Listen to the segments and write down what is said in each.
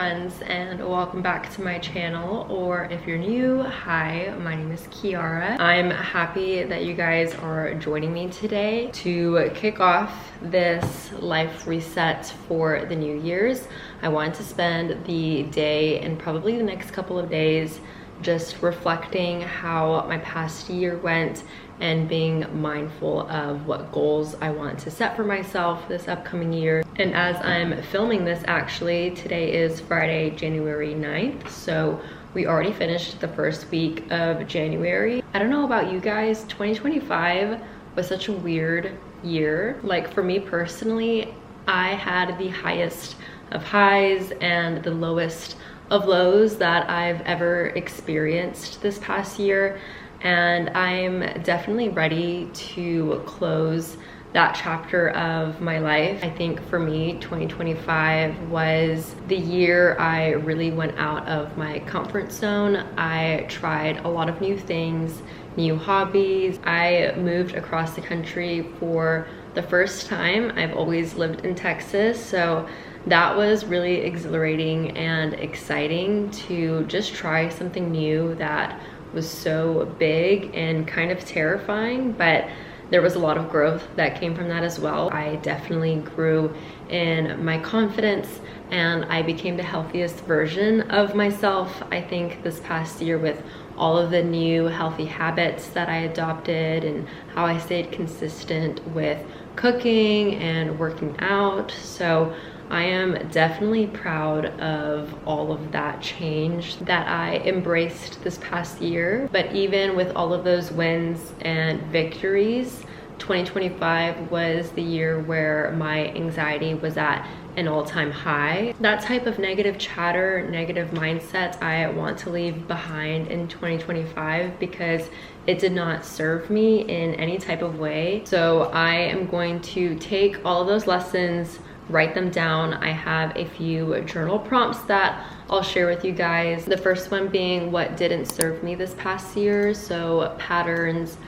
friends, and welcome back to my channel. Or if you're new, hi, my name is Kiara. I'm happy that you guys are joining me today to kick off this life reset for the New Year's. I wanted to spend the day and probably the next couple of days just reflecting how my past year went and being mindful of what goals I want to set for myself this upcoming year. And as I'm filming this, actually, today is Friday, January 9th. So we already finished the first week of January. I don't know about you guys, 2025 was such a weird year. Like for me personally, I had the highest of highs and the lowest of lows that I've ever experienced this past year, and I'm definitely ready to close that chapter of my life. I think for me, 2025 was the year I really went out of my comfort zone. I tried a lot of new things, new hobbies. I moved across the country for the first time. I've always lived in Texas, so that was really exhilarating and exciting to just try something new that was so big and kind of terrifying, but there was a lot of growth that came from that as well. I definitely grew in my confidence and I became the healthiest version of myself, I think, this past year with all of the new healthy habits that I adopted and how I stayed consistent with cooking and working out. So I am definitely proud of all of that change that I embraced this past year. But even with all of those wins and victories, 2025 was the year where my anxiety was at an all-time high. That type of negative chatter, negative mindset, I want to leave behind in 2025 because it did not serve me in any type of way. So I am going to take all of those lessons, write them down. I have a few journal prompts that I'll share with you guys. The first one being what didn't serve me this past year. So patterns,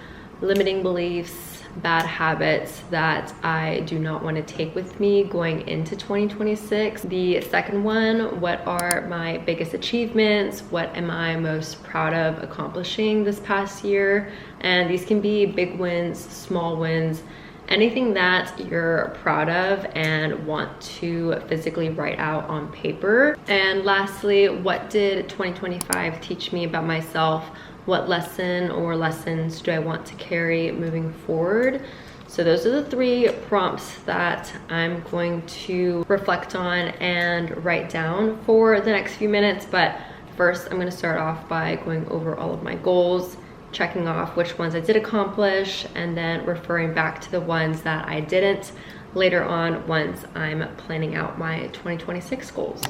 limiting beliefs, bad habits that I do not want to take with me going into 2026. The second one, what are my biggest achievements? What am I most proud of accomplishing this past year? And these can be big wins, small wins, anything that you're proud of and want to physically write out on paper. And lastly, what did 2025 teach me about myself? What lesson or lessons do I want to carry moving forward? So those are the three prompts that I'm going to reflect on and write down for the next few minutes. But first, I'm going to start off by going over all of my goals, checking off which ones I did accomplish, and then referring back to the ones that I didn't later on once I'm planning out my 2026 goals.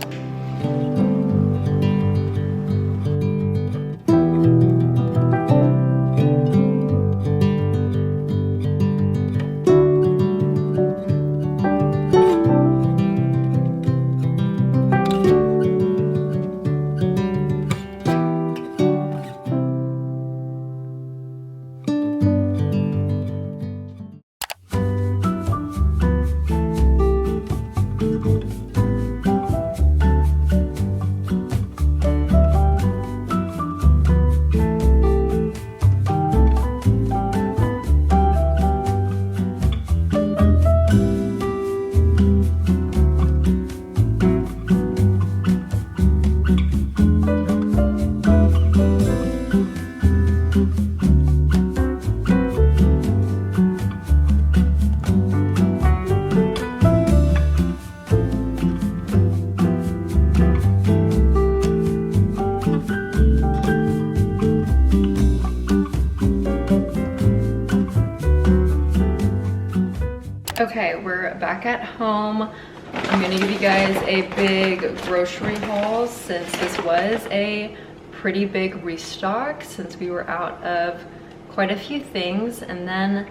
Okay, we're back at home. I'm gonna give you guys a big grocery haul since this was a pretty big restock since we were out of quite a few things. And then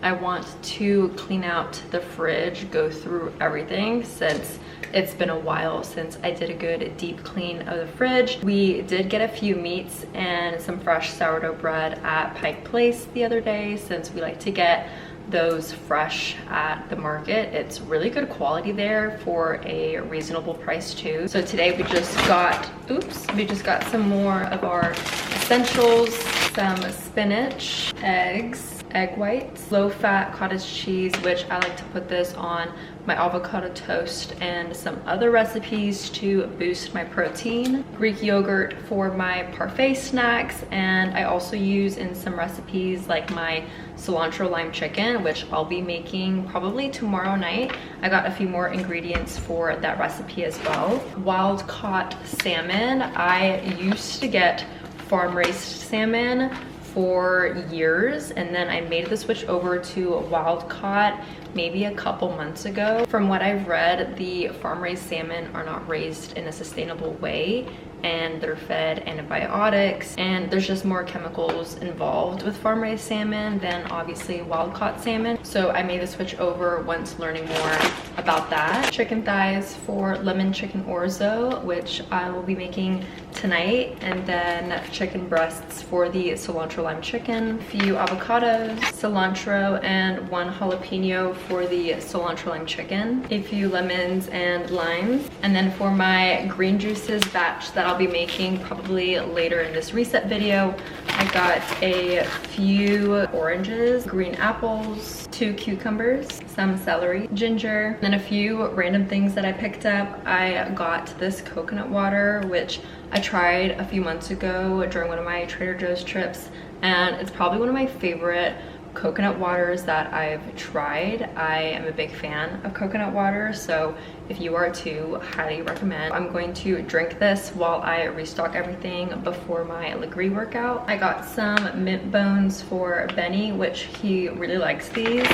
I want to clean out the fridge, go through everything since it's been a while since I did a good deep clean of the fridge. We did get a few meats and some fresh sourdough bread at Pike Place the other day since we like to get those fresh at the market. It's really good quality there for a reasonable price too. So today we just got some more of our essentials, some spinach, eggs, egg whites, low-fat cottage cheese, which I like to put this on my avocado toast, and some other recipes to boost my protein, Greek yogurt for my parfait snacks, and I also use in some recipes like my cilantro lime chicken, which I'll be making probably tomorrow night. I got a few more ingredients for that recipe as well. Wild caught salmon. I used to get farm raised salmon for years, and then I made the switch over to wild caught maybe a couple months ago. From what I've read, the farm raised salmon are not raised in a sustainable way, and they're fed antibiotics, and there's just more chemicals involved with farm raised salmon than obviously wild caught salmon. So I made the switch over once learning more about that. Chicken thighs for lemon chicken orzo, which I will be making tonight, and then chicken breasts for the cilantro lime chicken, a few avocados, cilantro, and 1 jalapeno for the cilantro lime chicken, a few lemons and limes. And then for my green juices batch that I'll be making probably later in this reset video, I got a few oranges, green apples, 2 cucumbers, some celery, ginger, and then a few random things that I picked up. I got this coconut water, which I tried a few months ago during one of my Trader Joe's trips, and it's probably one of my favorite coconut waters that I've tried. I am a big fan of coconut water, so if you are too, highly recommend. I'm going to drink this while I restock everything before my Legree workout. I got some mint bones for Benny, which he really likes these,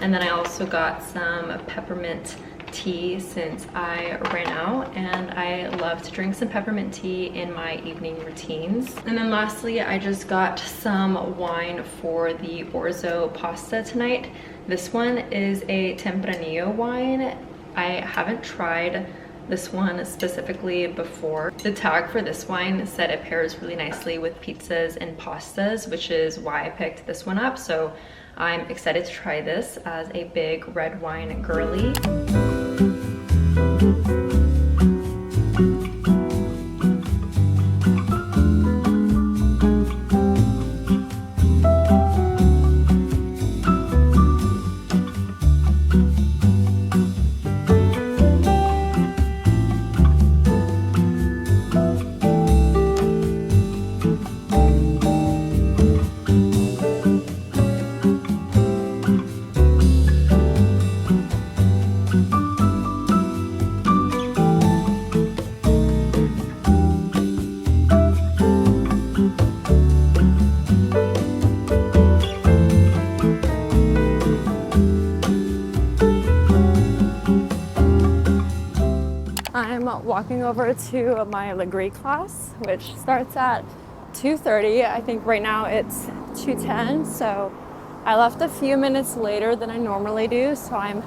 and then I also got some peppermint tea since I ran out, and I love to drink some peppermint tea in my evening routines. And then lastly, I just got some wine for the orzo pasta tonight. This one is a Tempranillo wine. I haven't tried this one specifically before. The tag for this wine said it pairs really nicely with pizzas and pastas, which is why I picked this one up. So I'm excited to try this as a big red wine girly. I'm walking over to my Legree class, which starts at 2:30. I think right now it's 2:10, so I left a few minutes later than I normally do, so I'm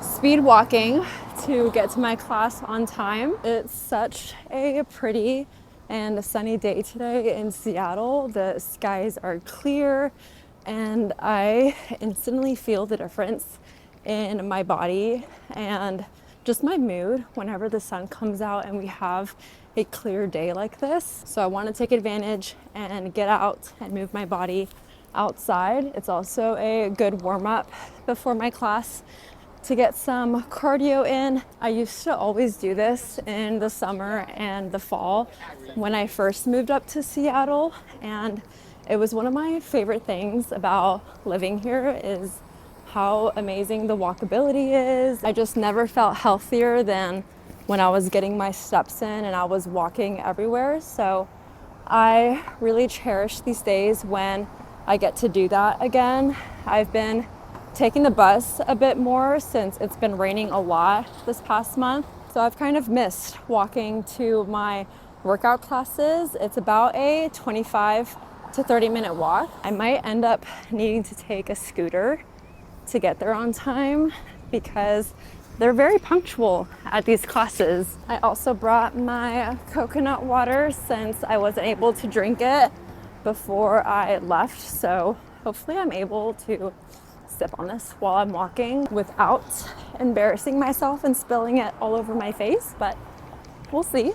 speed walking to get to my class on time. It's such a pretty and a sunny day today in Seattle. The skies are clear, and I instantly feel the difference in my body and just my mood whenever the sun comes out and we have a clear day like this. So I want to take advantage and get out and move my body outside. It's also a good warm-up before my class to get some cardio in. I used to always do this in the summer and the fall when I first moved up to Seattle, and it was one of my favorite things about living here is how amazing the walkability is. I just never felt healthier than when I was getting my steps in and I was walking everywhere. So I really cherish these days when I get to do that again. I've been taking the bus a bit more since it's been raining a lot this past month. So I've kind of missed walking to my workout classes. It's about a 25 to 30 minute walk. I might end up needing to take a scooter to get there on time because they're very punctual at these classes. I also brought my coconut water since I wasn't able to drink it before I left, so hopefully I'm able to sip on this while I'm walking without embarrassing myself and spilling it all over my face, but we'll see.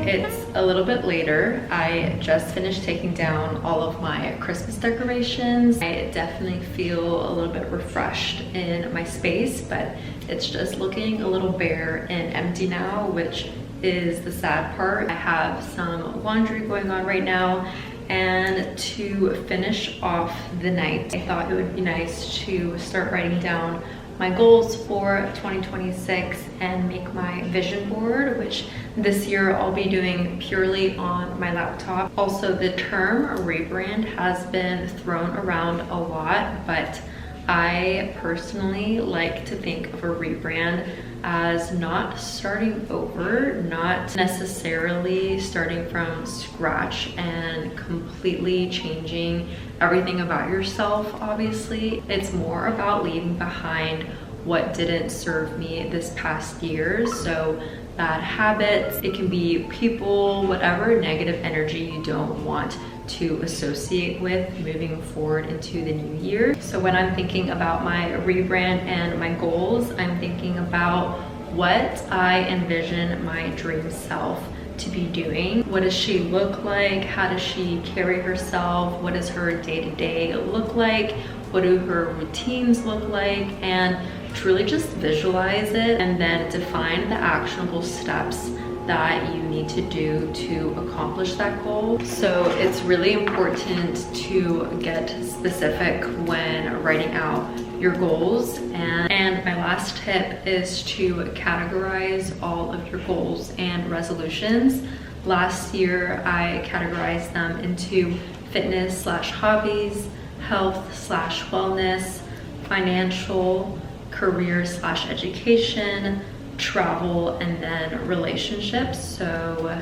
It's a little bit later. I just finished taking down all of my Christmas decorations. I definitely feel a little bit refreshed in my space, but it's just looking a little bare and empty now, which is the sad part. I have some laundry going on right now, and to finish off the night, I thought it would be nice to start writing down my goals for 2026 and make my vision board, which this year I'll be doing purely on my laptop. Also, the term rebrand has been thrown around a lot, but I personally like to think of a rebrand as not starting over, not necessarily starting from scratch and completely changing everything about yourself. Obviously, it's more about leaving behind what didn't serve me this past year. So bad habits, it can be people, whatever negative energy you don't want to associate with moving forward into the new year. So when I'm thinking about my rebrand and my goals, I'm thinking about what I envision my dream self to be doing. What does she look like? How does she carry herself? What does her day-to-day look like? What do her routines look like? And truly just visualize it and then define the actionable steps that you need to do to accomplish that goal. So it's really important to get specific when writing out your goals. And my last tip is to categorize all of your goals and resolutions. Last year, I categorized them into fitness/hobbies, health/wellness, financial, career/education, travel, and then relationships. So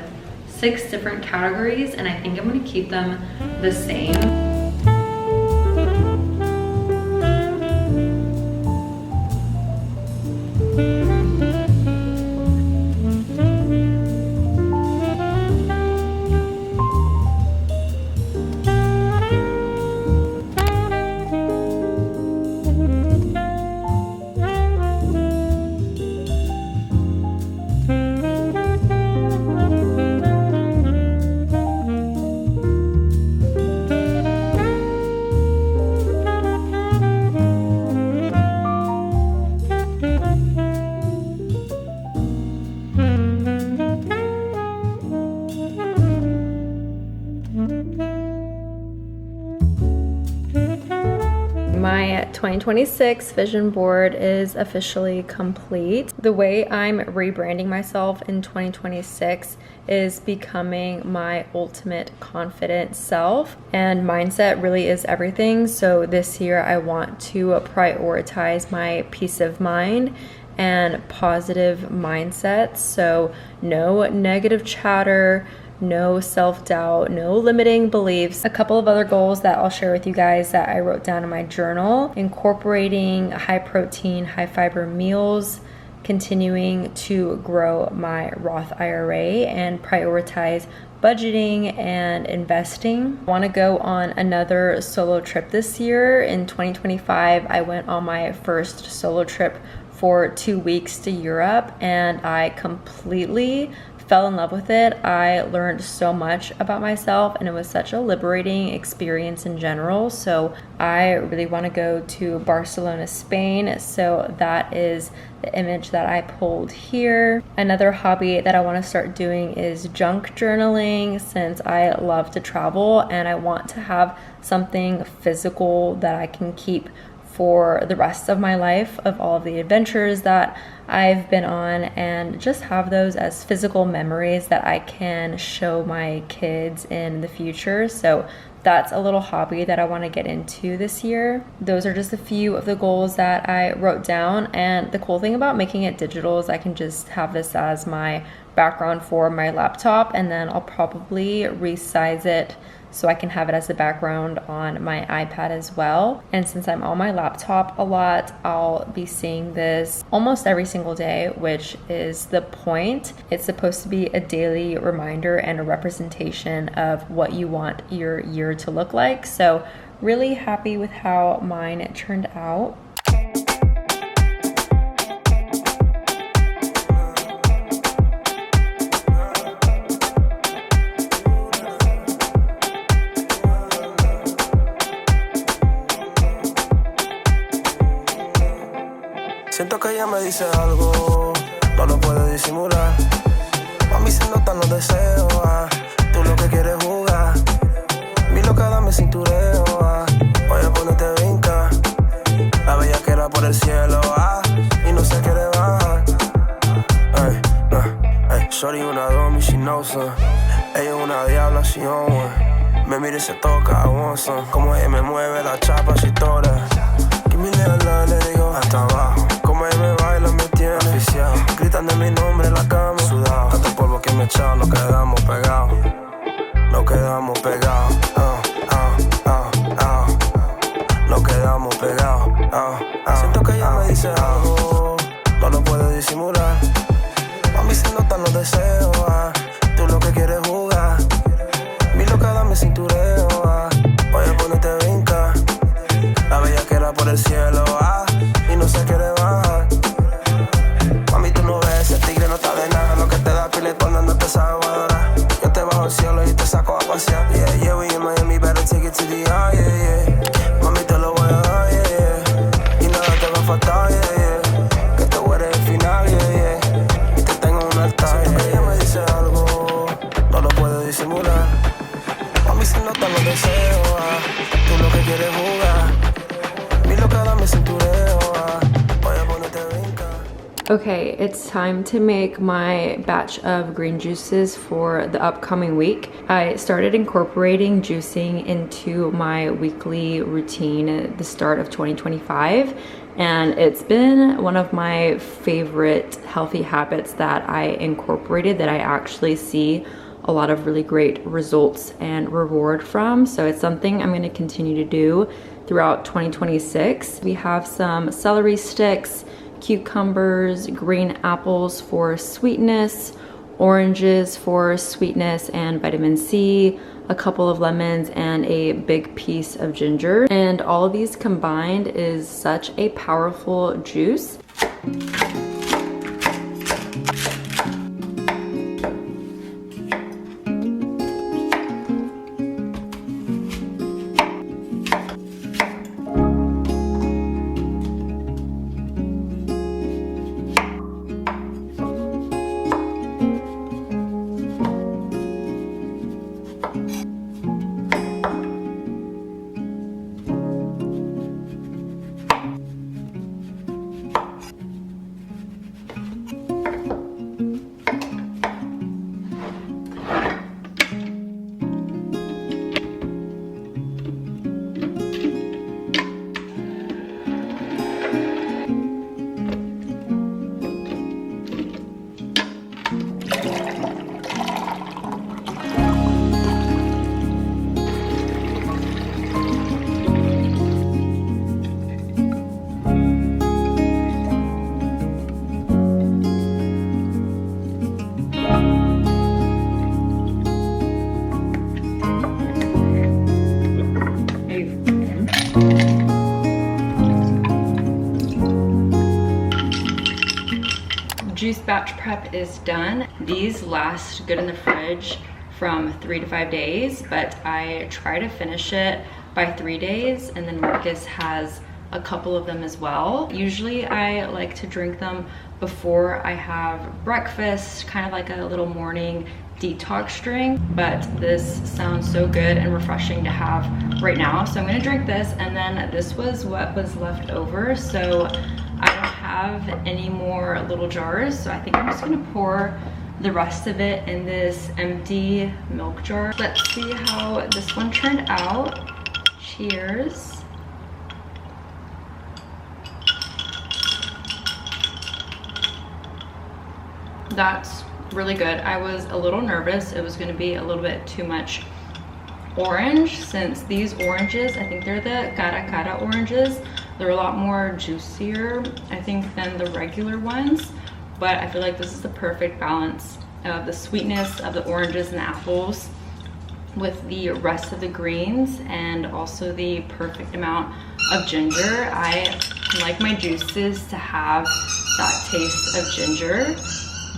6 different categories, and I think I'm going to keep them the same. my 2026 vision board is officially complete. The way I'm rebranding myself in 2026 is becoming my ultimate confident self, and mindset really is everything. So this year I want to prioritize my peace of mind and positive mindset. So no negative chatter, no self-doubt, no limiting beliefs. A couple of other goals that I'll share with you guys that I wrote down in my journal: incorporating high protein, high fiber meals, continuing to grow my Roth IRA, and prioritize budgeting and investing. I want to go on another solo trip this year. In 2025, I went on my first solo trip for 2 weeks to Europe, and I completely fell in love with it. I learned so much about myself, and it was such a liberating experience in general. So I really want to go to Barcelona, Spain. So that is the image that I pulled here. Another hobby that I want to start doing is junk journaling, since I love to travel and I want to have something physical that I can keep for the rest of my life, of all of the adventures that I've been on, and just have those as physical memories that I can show my kids in the future. So that's a little hobby that I want to get into this year. Those are just a few of the goals that I wrote down, and the cool thing about making it digital is I can just have this as my background for my laptop, and then I'll probably resize it so I can have it as the background on my iPad as well. And since I'm on my laptop a lot, I'll be seeing this almost every single day, which is the point. It's supposed to be a daily reminder and a representation of what you want your year to look like. So really happy with how mine turned out. Siento que ella me dice algo, no lo puede disimular. Mami, se notan los deseos, tú lo que quieres jugar. Mi loca, dame cintureo, voy a ponerte vinca. La bella que era por el cielo, y no se quiere bajar. Shorty una domi, she knows her. Ella es una diabla, she on one. Me mira y se toca, I want some. Como ella me mueve la chapa, she toda. Give me la, le digo hasta abajo. Como ella me baila, me tiene oficial. Gritan de mi nombre en la cama, sudado. Hasta el polvo que me echaba, nos quedamos pegados. Nos quedamos pegados. Nos quedamos pegados. Siento que ella me dice algo, no lo puede disimular. Mami, se notan los deseos, tú lo que quieres jugar. Mi loca, dame cintureo, voy a ponerte vinca. La bella que era por el cielo, y no se quiere bajar. Mami, tú no ves, el tigre no está de nada. Lo que te da pile cuando no te sabe valorar. Yo te bajo el cielo y te saco a pasear. Yeah, we in Miami, better take it to the eye, yeah. Mami, te lo voy a dar, yeah. Y nada te va a faltar, yeah. Que tú eres el final, yeah. Y te tengo un altar, siento que ella me dice algo, no lo puede disimular. Mami, se notan los deseos, tú lo que quieres jugar. Mi loca, dame cintureo, voy a ponerte vinca. Okay, it's time to make my batch of green juices for the upcoming week. I started incorporating juicing into my weekly routine at the start of 2025, and it's been one of my favorite healthy habits that I incorporated, that I actually see a lot of really great results and reward from. So it's something I'm going to continue to do throughout 2026. We have some celery sticks, cucumbers, green apples for sweetness, oranges for sweetness and vitamin C, a couple of lemons, and a big piece of ginger. And all of these combined is such a powerful juice. batch prep is done. These last good in the fridge from 3 to 5 days, but I try to finish it by 3 days, and then Marcus has a couple of them as well. Usually I like to drink them before I have breakfast, kind of like a little morning detox drink, but this sounds so good and refreshing to have right now. So I'm gonna drink this, and then this was what was left over. So I don't have any more little jars, so I think I'm just gonna pour the rest of it in this empty milk jar. Let's see how this one turned out. Cheers. That's really good. I was a little nervous it was going to be a little bit too much orange, since these oranges, I think they're the cara cara oranges, they're a lot more juicier, I think, than the regular ones, but I feel like this is the perfect balance of the sweetness of the oranges and the apples with the rest of the greens, and also the perfect amount of ginger. I like my juices to have that taste of ginger,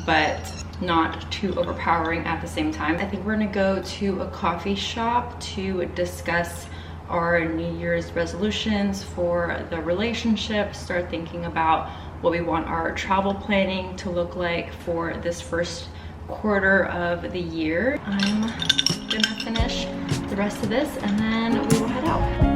but not too overpowering at the same time. I think we're gonna go to a coffee shop to discuss our New Year's resolutions for the relationship, start thinking about what we want our travel planning to look like for this first quarter of the year. I'm gonna finish the rest of this and then we will head out.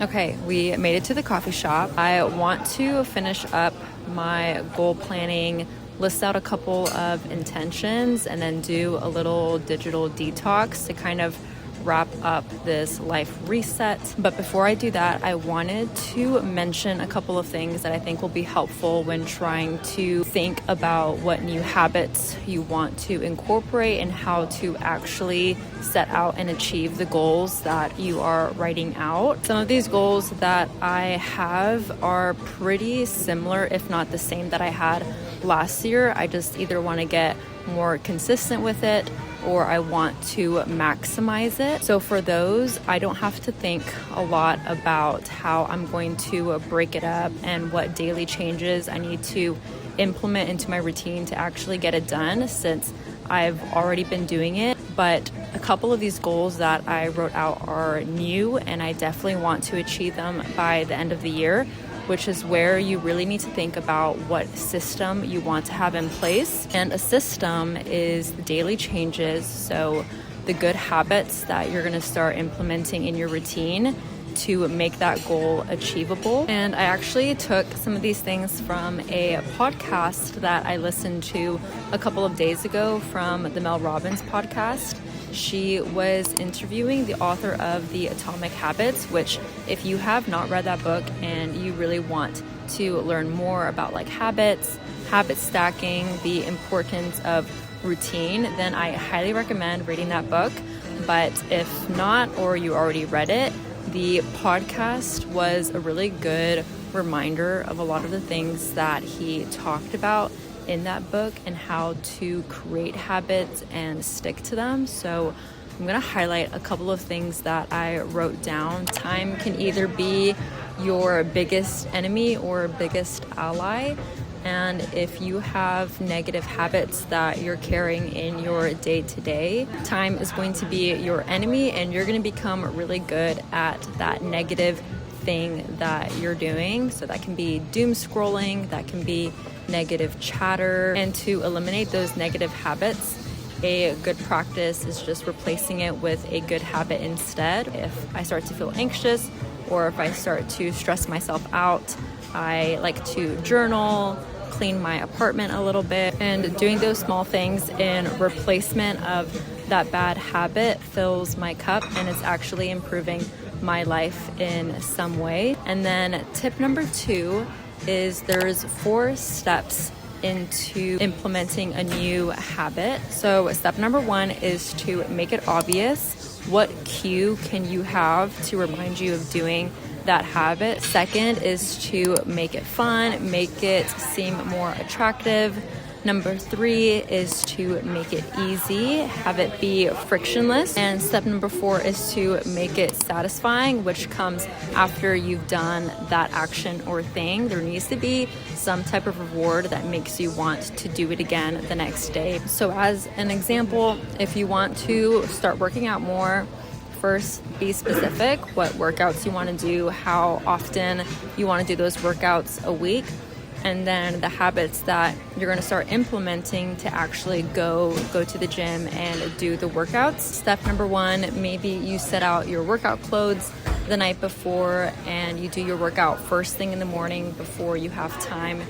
Okay, we made it to the coffee shop. I want to finish up my goal planning, list out a couple of intentions, and then do a little digital detox to kind of wrap up this life reset. But before I do that, I wanted to mention a couple of things that I think will be helpful when trying to think about what new habits you want to incorporate and how to actually set out and achieve the goals that you are writing out. Some of these goals that I have are pretty similar, if not the same, that I had last year. I just either want to get more consistent with it or I want to maximize it. So for those, I don't have to think a lot about how I'm going to break it up and what daily changes I need to implement into my routine to actually get it done, since I've already been doing it. But a couple of these goals that I wrote out are new, and I definitely want to achieve them by the end of the year, which is where you really need to think about what system you want to have in place. And a system is the daily changes, so the good habits that you're gonna start implementing in your routine to make that goal achievable. And I actually took some of these things from a podcast that I listened to a couple of days ago from the Mel Robbins podcast. She was interviewing the author of The Atomic Habits, which if you have not read that book and you really want to learn more about like habits, habit stacking, the importance of routine, then I highly recommend reading that book. But if not, or you already read it, the podcast was a really good reminder of a lot of the things that he talked about in that book and how to create habits and stick to them. So I'm going to highlight a couple of things that I wrote down. Time can either be your biggest enemy or biggest ally. And if you have negative habits that you're carrying in your day-to-day, time is going to be your enemy, and you're going to become really good at that negative thing that you're doing. So that can be doom scrolling, that can be negative chatter. And to eliminate those negative habits, a good practice is just replacing it with a good habit instead. If I start to feel anxious or if I start to stress myself out, I like to journal, clean my apartment a little bit, and doing those small things in replacement of that bad habit fills my cup and it's actually improving my life in some way. And then tip number 2 is there's 4 steps into implementing a new habit. So step number 1 is to make it obvious. What cue can you have to remind you of doing that habit? Second is to make it fun, make it seem more attractive. Number 3 is to make it easy, have it be frictionless. And step number 4 is to make it satisfying, which comes after you've done that action or thing. There needs to be some type of reward that makes you want to do it again the next day. So as an example, if you want to start working out more, first be specific what workouts you want to do, how often you want to do those workouts a week, and then the habits that you're going to start implementing to actually go to the gym and do the workouts. Step number 1, maybe you set out your workout clothes the night before and you do your workout first thing in the morning before you have time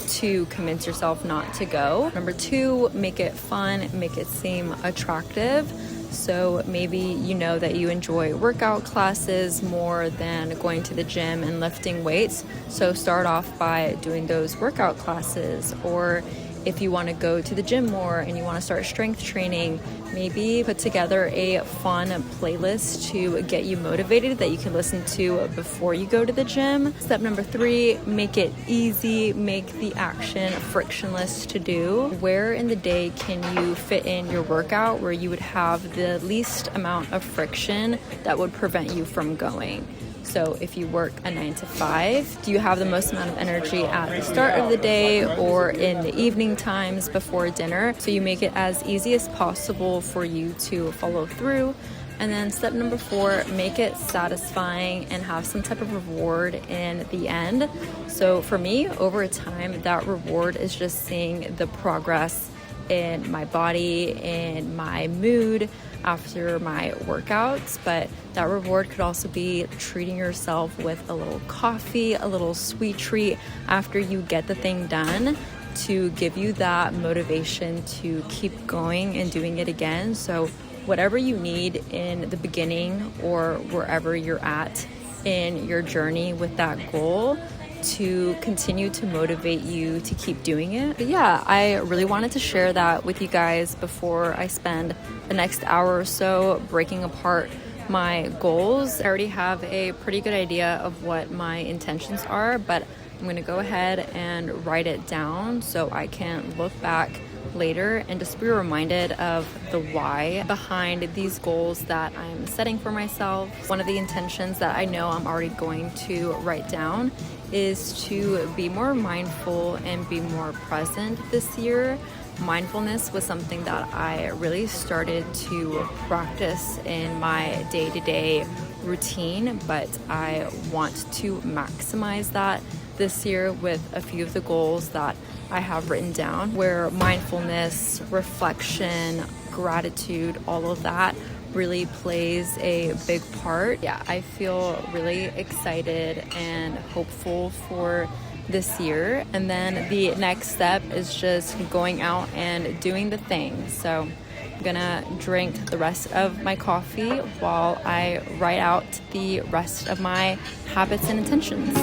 to convince yourself not to go. Number 2, make it fun, make it seem attractive. So maybe you know that you enjoy workout classes more than going to the gym and lifting weights. So start off by doing those workout classes. Or if you want to go to the gym more and you want to start strength training, maybe put together a fun playlist to get you motivated that you can listen to before you go to the gym. Step number 3, make it easy, make the action frictionless to do. Where in the day can you fit in your workout where you would have the least amount of friction that would prevent you from going? So if you work a 9 to 5, do you have the most amount of energy at the start of the day or in the evening times before dinner? So you make it as easy as possible for you to follow through. And then step number 4, make it satisfying and have some type of reward in the end. So for me, over time, that reward is just seeing the progress in my body, in my mood after my workouts. But that reward could also be treating yourself with a little coffee, a little sweet treat after you get the thing done to give you that motivation to keep going and doing it again. So whatever you need in the beginning or wherever you're at in your journey with that goal, to continue to motivate you to keep doing it. But yeah, I really wanted to share that with you guys before I spend the next hour or so breaking apart my goals. I already have a pretty good idea of what my intentions are, but I'm going to go ahead and write it down so I can look back later and just be reminded of the why behind these goals that I'm setting for myself. One of the intentions that I know I'm already going to write down is to be more mindful and be more present this year. Mindfulness was something that I really started to practice in my day-to-day routine, but I want to maximize that this year with a few of the goals that I have written down, where mindfulness, reflection, gratitude, all of that really plays a big part. Yeah, I feel really excited and hopeful for this year. And then the next step is just going out and doing the thing. So I'm gonna drink the rest of my coffee while I write out the rest of my habits and intentions.